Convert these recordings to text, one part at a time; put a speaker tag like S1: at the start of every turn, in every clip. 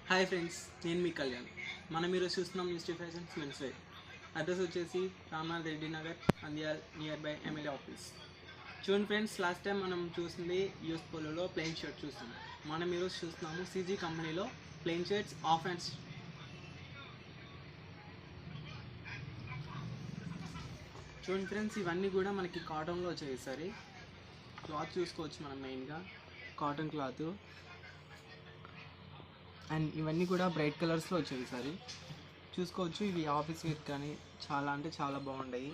S1: Hi friends, నేను మీ కళ్యాణ్. మనం ఈరోజు చూస్తున్నాం Misty Fashions men's wear. Address వచ్చేసి Ramnath Reddy Nagar, Nandyal, near by MLA office. చూడండి ఫ్రెండ్స్, లాస్ట్ టైం మనం చూసింది యూఎస్ పోలోలో ప్లెయిన్ షర్ట్ చూస్తాం. మనం ఈరోజు చూస్తున్నాము సీజీ కంపెనీలో ప్లెయిన్ షర్ట్స్, ఆఫ్ హ్యాండ్స్. చూడండి ఫ్రెండ్స్, ఇవన్నీ కూడా మనకి కాటన్లో వచ్చాయి. సరే, క్లాత్ చూసుకోవచ్చు మనం, మెయిన్గా కాటన్ క్లాత్. అండ్ ఇవన్నీ కూడా బ్రైట్ కలర్స్లో వచ్చాయి. ఈసారి చూసుకోవచ్చు, ఇవి ఆఫీస్ వేర్ కానీ చాలా అంటే చాలా బాగుంటాయి.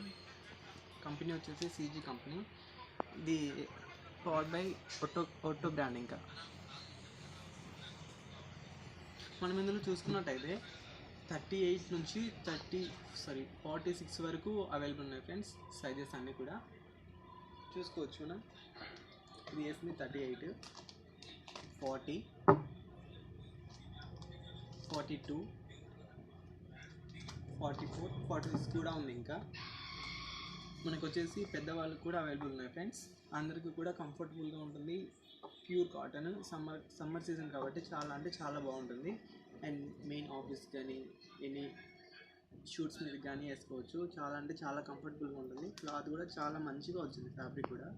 S1: కంపెనీ వచ్చేసి సీజీ కంపెనీ. ఇది పవర్డ్ బై ఒట్టో బ్రాండ్. ఇంకా మనం ఇందులో చూసుకున్నట్టయితే 38 నుంచి 46 వరకు అవైలబుల్ ఉన్నాయి ఫ్రెండ్స్. సైజెస్ అన్నీ కూడా చూసుకోవచ్చు మనం. ఇది వేసింది 38, 40, 42, 44, 46 కూడా ఉంది. ఇంకా మనకు వచ్చేసి పెద్దవాళ్ళకి కూడా అవైలబుల్ ఉన్నాయి ఫ్రెండ్స్. అందరికీ కూడా కంఫర్టబుల్గా ఉంటుంది. Pure cotton. సమ్మర్ సీజన్ కాబట్టి చాలా అంటే చాలా బాగుంటుంది. అండ్ మెయిన్ ఆఫీస్ కానీ ఎనీ షూట్స్ మీద కానీ వేసుకోవచ్చు. చాలా అంటే చాలా కంఫర్టబుల్గా ఉంటుంది. క్లాత్ కూడా చాలా మంచిగా వచ్చింది, ఫ్యాబ్రిక్ కూడా.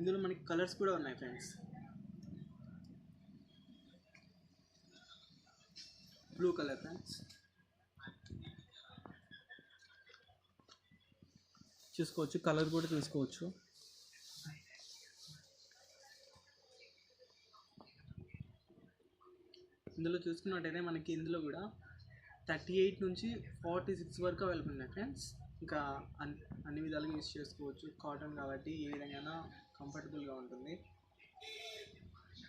S1: ఇందులో మనకి కలర్స్ కూడా ఉన్నాయి ఫ్రెండ్స్. బ్లూ కలర్ ఫ్రెండ్స్, చూసుకోవచ్చు. కలర్ కూడా తీసుకోవచ్చు. ఇందులో చూసుకున్నట్టయితే మనకి ఇందులో కూడా 38 నుంచి 46 వరకు అవైలబుల్ ఉన్నాయి ఫ్రెండ్స్. ఇంకా అన్ని విధాలుగా యూస్ చేసుకోవచ్చు. కాటన్ కాబట్టి ఏ విధంగా కంఫర్టబుల్గా ఉంటుంది.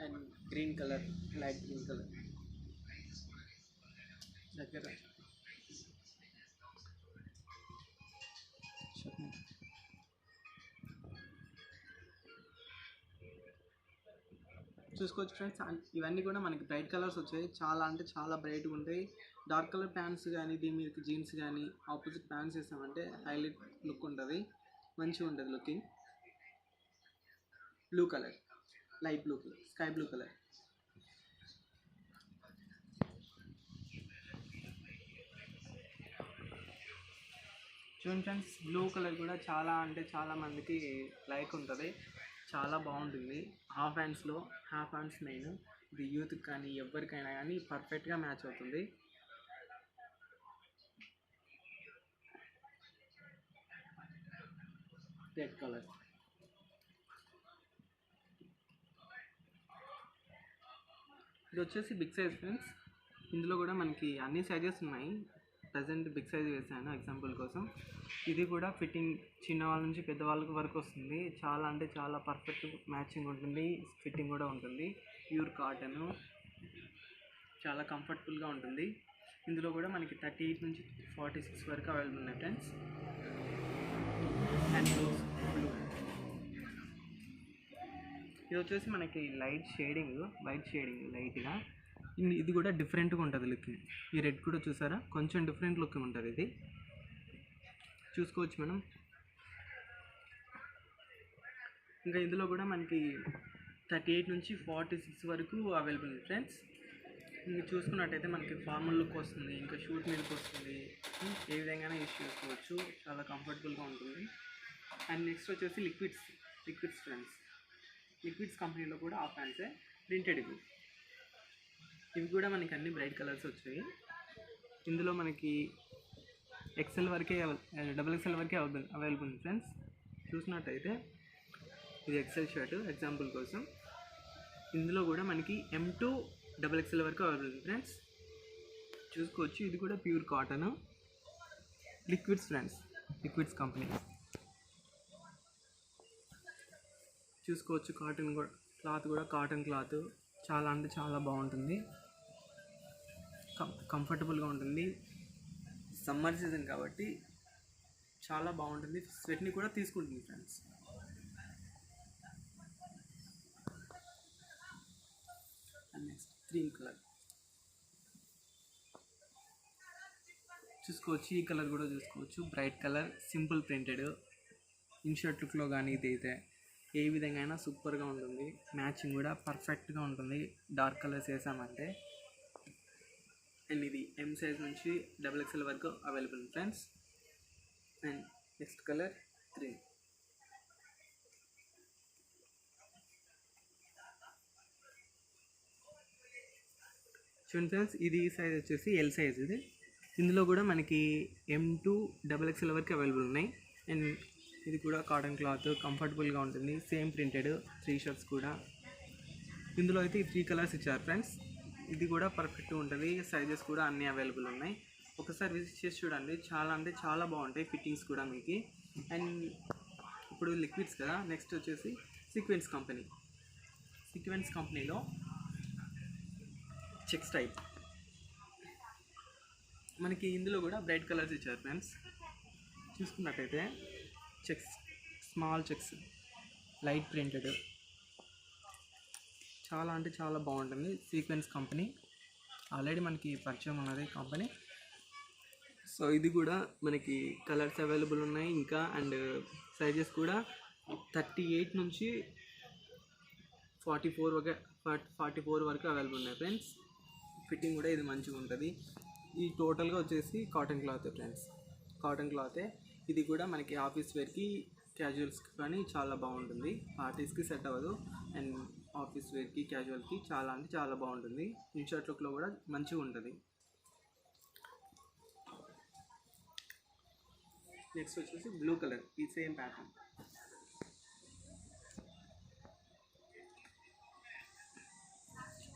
S1: And green colour, light green colour దగ్గర చూసుకోవచ్చు ఫ్రెండ్స్. ఇవన్నీ కూడా మనకి బ్రైట్ కలర్స్ వచ్చాయి. చాలా అంటే చాలా బ్రైట్గా ఉంటాయి. డార్క్ కలర్ ప్యాంట్స్ కానీ, దీని మీద జీన్స్ కానీ ఆపోజిట్ ప్యాంట్స్ వేసామంటే హైలైట్ లుక్ ఉంటుంది, మంచిగా ఉంటుంది looking. Blue colour, light blue colour, sky blue colour. చూడండి ఫ్రెండ్స్, బ్లూ కలర్ కూడా చాలా అంటే చాలా మందికి లైక్ ఉంటుంది, చాలా బాగుంటుంది. Half hands main. ఇది యూత్కి కానీ ఎవరికైనా కానీ పర్ఫెక్ట్గా మ్యాచ్ అవుతుంది. రెడ్ కలర్, ఇది వచ్చేసి బిగ్ సైజ్ ఫ్రెండ్స్. ఇందులో కూడా మనకి అన్ని సైజెస్ ఉన్నాయి. ప్రజెంట్ బిగ్ సైజ్ వేసాను ఎగ్జాంపుల్ కోసం. ఇది కూడా ఫిట్టింగ్ చిన్నవాళ్ళ నుంచి పెద్దవాళ్ళ వరకు వస్తుంది. చాలా అంటే చాలా పర్ఫెక్ట్ మ్యాచింగ్ ఉంటుంది, ఫిట్టింగ్ కూడా ఉంటుంది. ప్యూర్ కాటన్, చాలా కంఫర్టబుల్గా ఉంటుంది. ఇందులో కూడా మనకి 38 నుంచి 46 వరకు అవైలబుల్ ఉన్నాయి ఫ్రెండ్స్. అండ్ బ్లూ, ఇది వచ్చేసి మనకి వైట్ షేడింగ్ లైట్గా. ఇది కూడా డిఫరెంట్గా ఉంటుంది లుక్. ఈ రెడ్ కూడా చూసారా, కొంచెం డిఫరెంట్ లుక్ ఉంటుంది. ఇది చూసుకోవచ్చు మనం. ఇంకా ఇందులో కూడా మనకి 38 నుంచి 46 వరకు అవైలబుల్ ఉంది ఫ్రెండ్స్. ఇంకా చూసుకున్నట్టయితే మనకి ఫార్మల్ లుక్ వస్తుంది, ఇంకా షూట్ మీదకి వస్తుంది. ఏ విధంగా యూస్ చేసుకోవచ్చు, చాలా కంఫర్టబుల్గా ఉంటుంది. అండ్ నెక్స్ట్ వచ్చేసి లిక్విడ్స్ ఫ్రెండ్స్. లిక్విడ్స్ కంపెనీలో కూడా ఆఫ్ హ్యాండ్సే ప్రింటెడ్. ఇవి కూడా మనకి అన్ని బ్రైట్ కలర్స్ వచ్చాయి. ఇందులో మనకి XL వరకే, XXL వరకే అవైలబుల్ ఉంది ఫ్రెండ్స్. చూసినట్టయితే ఇది XL షర్ట్ ఎగ్జాంపుల్ కోసం. ఇందులో కూడా మనకి M to XXL వరకు అవైలబుల్ ఉంది ఫ్రెండ్స్. చూసుకోవచ్చు. ఇది కూడా pure cotton liquids friends, liquids company. చూసుకోవచ్చు, కాటన్ కూడా, క్లాత్ కూడా కాటన్ క్లాత్. చాలా అంటే చాలా బాగుంటుంది, కంఫర్టబుల్గా ఉంటుంది. సమ్మర్ సీజన్ కాబట్టి చాలా బాగుంటుంది. స్వెట్ని కూడా తీసుకుంటుంది friends. And next cream colour చూసుకోవచ్చు. ఈ కలర్ కూడా చూసుకోవచ్చు, bright colour, simple printed. In shirt లుక్లో కానీ ఇది అయితే ఏ విధంగా అయినా సూపర్గా ఉంటుంది. మ్యాచింగ్ కూడా పర్ఫెక్ట్గా ఉంటుంది డార్క్ కలర్స్ వేసామంటే. అండ్ ఇది ఎం సైజ్ నుంచి XXL వరకు available friends. And next colour green. చూడండి ఫ్రెండ్స్, ఇది సైజ్ వచ్చేసి ఎల్ సైజ్. ఇందులో కూడా మనకి M to XXL వరకు అవైలబుల్ ఉన్నాయి. అండ్ ఇది కూడా కాటన్ క్లాత్, కంఫర్టబుల్గా ఉంటుంది. సేమ్ ప్రింటెడ్ 3 షర్ట్స్ కూడా. ఇందులో అయితే 3 కలర్స్ ఇచ్చారు ఫ్రెండ్స్. ఇది కూడా పర్ఫెక్ట్గా ఉంటుంది. సైజెస్ కూడా అన్నీ అవైలబుల్ ఉన్నాయి. ఒకసారి విజిట్ చేసి చూడండి, చాలా అంటే చాలా బాగుంటాయి ఫిట్టింగ్స్ కూడా మీకు. అండ్ ఇప్పుడు లిక్విడ్స్ కదా, నెక్స్ట్ వచ్చేసి సీక్వెన్స్ కంపెనీ. సీక్వెన్స్ కంపెనీలో చెక్స్ టైప్ మనకి ఇందులో కూడా బ్రైట్ కలర్స్ ఇచ్చారు ఫ్రెండ్స్. చూసుకున్నట్టయితే checks, small checks, light printed, చాలా అంటే చాలా బాగుంటుంది. సీక్వెన్స్ కంపెనీ ఆల్రెడీ మనకి పరిచయం ఉన్నది కంపెనీ. సో ఇది కూడా మనకి కలర్స్ అవైలబుల్ ఉన్నాయి ఇంకా. అండ్ సైజెస్ కూడా 38 నుంచి 44 వరకు అవైలబుల్ ఉన్నాయి ఫ్రెండ్స్. ఫిట్టింగ్ కూడా ఇది మంచిగా ఉంటుంది. ఈ టోటల్గా వచ్చేసి కాటన్ క్లాత్ ఫ్రెండ్స్, కాటన్ క్లాతే. ఇది కూడా మనకి ఆఫీస్ వేర్కి, క్యాజువల్స్కి కానీ చాలా బాగుంటుంది. పార్టీస్కి సెట్ అవ్వదు. అండ్ ఆఫీస్ వేర్కి, క్యాజువల్కి చాలా అంటే చాలా బాగుంటుంది. ఇన్షర్ట్ లుక్లో కూడా మంచిగా ఉంటుంది. నెక్స్ట్ వచ్చేసి బ్లూ కలర్, ఈ సేమ్ ప్యాటర్న్.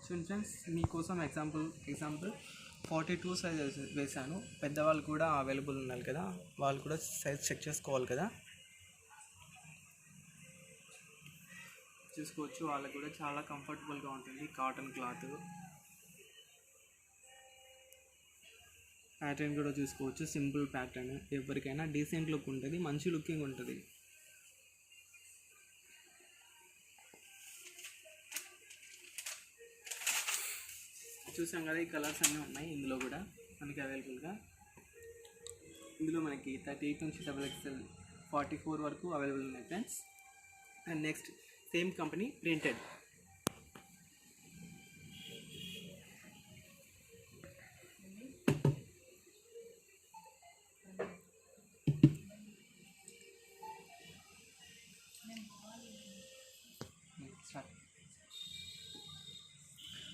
S1: చూడండి ఫ్రెండ్స్, మీకోసం ఎగ్జాంపుల్ 42 సైజ్ వేసాను. పెద్దవాళ్ళు కూడా అవైలబుల్ ఉన్నారు కదా, వాళ్ళు కూడా సైజ్ చెక్ చేసుకోవాలి కదా. చూసుకోవచ్చు, వాళ్ళకు కూడా చాలా కంఫర్టబుల్గా ఉంటుంది. కాటన్ క్లాత్ ప్యాటర్న్ కూడా చూసుకోవచ్చు. సింపుల్ ప్యాటర్న్, ఎవరికైనా డీసెంట్ లుక్ ఉంటుంది, మంచి లుకింగ్ ఉంటుంది. చూసాం కదా, ఈ కలర్స్ అన్నీ ఉన్నాయి ఇందులో కూడా మనకి అవైలబుల్గా. ఇందులో మనకి 38 నుంచి XXL 44 వరకు అవైలబుల్ ఉన్నాయి friends. And next same company printed.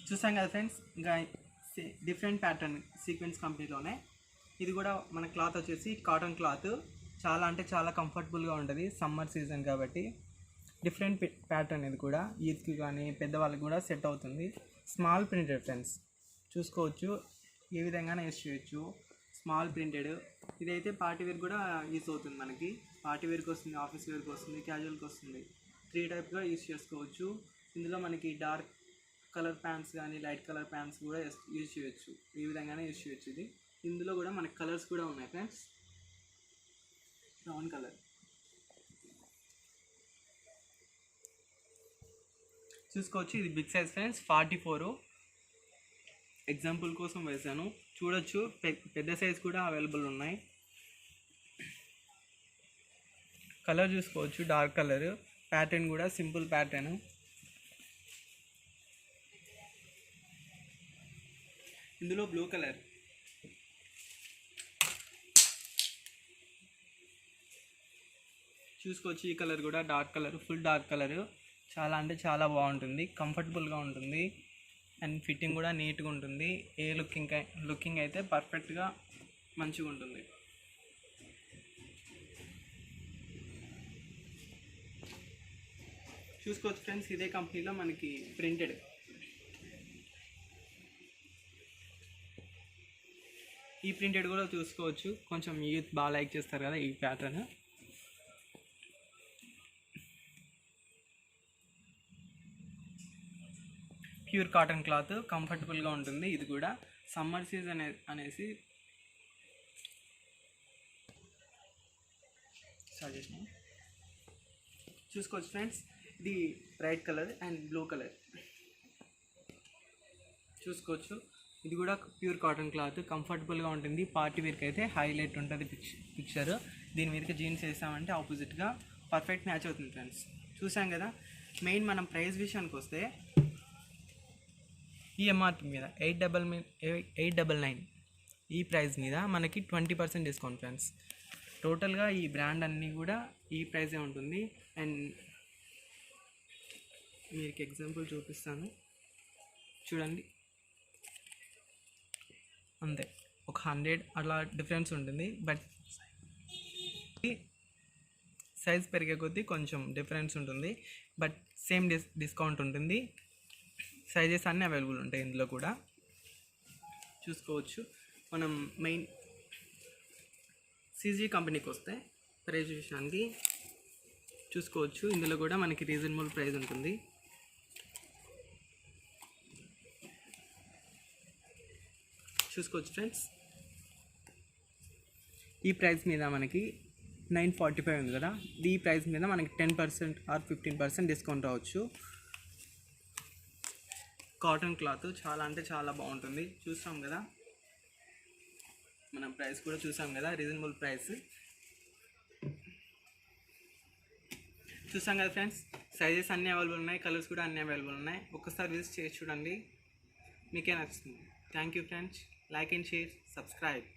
S1: చూసాం కదా ఫ్రెండ్స్, ఇంకా డిఫరెంట్ ప్యాటర్న్ సీక్వెన్స్ కంపెనీలోనే. ఇది కూడా మన క్లాత్ వచ్చేసి కాటన్ క్లాత్, చాలా అంటే చాలా కంఫర్టబుల్గా ఉంటుంది. సమ్మర్ సీజన్ కాబట్టి డిఫరెంట్ ప్యాటర్న్. ఇది కూడా ఈద్కి కానీ పెద్దవాళ్ళకి కూడా సెట్ అవుతుంది. స్మాల్ ప్రింటెడ్ ఫ్రెండ్స్, చూసుకోవచ్చు, ఏ విధంగానే యూస్ చేయొచ్చు. Small printed. ఇదైతే పార్టీ వేర్ కూడా యూస్ అవుతుంది. మనకి పార్టీ వేర్కి వస్తుంది, ఆఫీస్ వేర్కి వస్తుంది, క్యాజువల్కి వస్తుంది. 3 టైప్గా యూస్ చేసుకోవచ్చు. ఇందులో మనకి డార్క్ కలర్ ప్యాంట్స్ కానీ లైట్ కలర్ ప్యాంట్స్ కూడా యూజ్ చేయొచ్చు. ఈ విధంగానే యూజ్ చేయొచ్చు. ఇది ఇందులో కూడా మనకి కలర్స్ కూడా ఉన్నాయి ఫ్రెండ్స్. బ్రౌన్ కలర్ చూసుకోవచ్చు, ఇది బిగ్ సైజ్ ఫ్రెండ్స్, 44. ఎగ్జాంపుల్ కోసం వేసాను, చూడొచ్చు. పెద్ద సైజ్ కూడా అవైలబుల్ ఉన్నాయి. కలర్ చూసుకోవచ్చు, డార్క్ కలర్. ప్యాటర్న్ కూడా సింపుల్ ప్యాటర్న్. ఇందులో బ్లూ కలర్ చూసుకోవచ్చు. ఈ కలర్ కూడా dark colour, full dark colour. చాలా అంటే చాలా బాగుంటుంది, కంఫర్టబుల్గా ఉంటుంది. అండ్ ఫిట్టింగ్ కూడా నీట్గా ఉంటుంది. ఏ లుకింగ్ అయితే పర్ఫెక్ట్గా మంచిగా ఉంటుంది. చూసుకోవచ్చు ఫ్రెండ్స్, ఇదే కంపెనీలో మనకి ప్రింటెడ్. ఈ ప్రింటెడ్ కూడా చూసుకోవచ్చు, కొంచెం యూత్ బాగా లైక్ చేస్తారు కదా ఈ ప్యాటర్న్. ప్యూర్ కాటన్ క్లాత్, కంఫర్టబుల్గా ఉంటుంది. ఇది కూడా సమ్మర్ సీజన్ అనేసి సజెషన్. చూసుకోవచ్చు ఫ్రెండ్స్, ఇది bright colour and blue colour. చూసుకోవచ్చు, ఇది కూడా ప్యూర్ కాటన్ క్లాత్, కంఫర్టబుల్గా ఉంటుంది. పార్టీ వేర్కి అయితే హైలైట్ ఉంటుంది పిక్చర్. దీని మీదకి జీన్స్ వేసామంటే ఆపోజిట్గా పర్ఫెక్ట్ మ్యాచ్ అవుతుంది ఫ్రెండ్స్. చూసాం కదా. మెయిన్ మనం ప్రైస్ విషయానికి వస్తే ఈ ఎంఆర్పి మీద 899 ఈ ప్రైస్ మీద మనకి 20% డిస్కౌంట్ ఫ్రెండ్స్. టోటల్గా ఈ బ్రాండ్ అన్నీ కూడా ఈ ప్రైజే ఉంటుంది. అండ్ మీకు ఎగ్జాంపుల్ చూపిస్తాను చూడండి, అంతే ఒక 100 అలా డిఫరెన్స్ ఉంటుంది. బట్ సైజ్ పెరిగే కొద్దీ కొంచెం డిఫరెన్స్ ఉంటుంది, బట్ సేమ్ డిస్కౌంట్ ఉంటుంది. సైజెస్ అన్నీ అవైలబుల్ ఉంటాయి ఇందులో కూడా చూసుకోవచ్చు. మనం మెయిన్ సీజీ కంపెనీకి వస్తే ప్రైస్ విషయానికి చూసుకోవచ్చు. ఇందులో కూడా మనకి రీజనబుల్ ప్రైస్ ఉంటుంది. చూసుకోవచ్చు ఫ్రెండ్స్, ఈ ప్రైస్ మీద మనకి 945 ఉంది కదా, ఈ ప్రైస్ మీద మనకి 10% ఆర్ 15% డిస్కౌంట్ రావచ్చు. కాటన్ క్లాత్ చాలా అంటే చాలా బాగుంటుంది. చూస్తాం కదా, మనం ప్రైస్ కూడా చూసాం కదా, రీజనబుల్ ప్రైస్ చూసాం కదా ఫ్రెండ్స్. సైజెస్ అన్నీ అవైలబుల్ ఉన్నాయి, కలర్స్ కూడా అన్నీ అవైలబుల్ ఉన్నాయి. ఒక్కసారి విజిట్ చేసి చూడండి, మీకే నచ్చుతుంది. Thank you friends. Like and share, subscribe.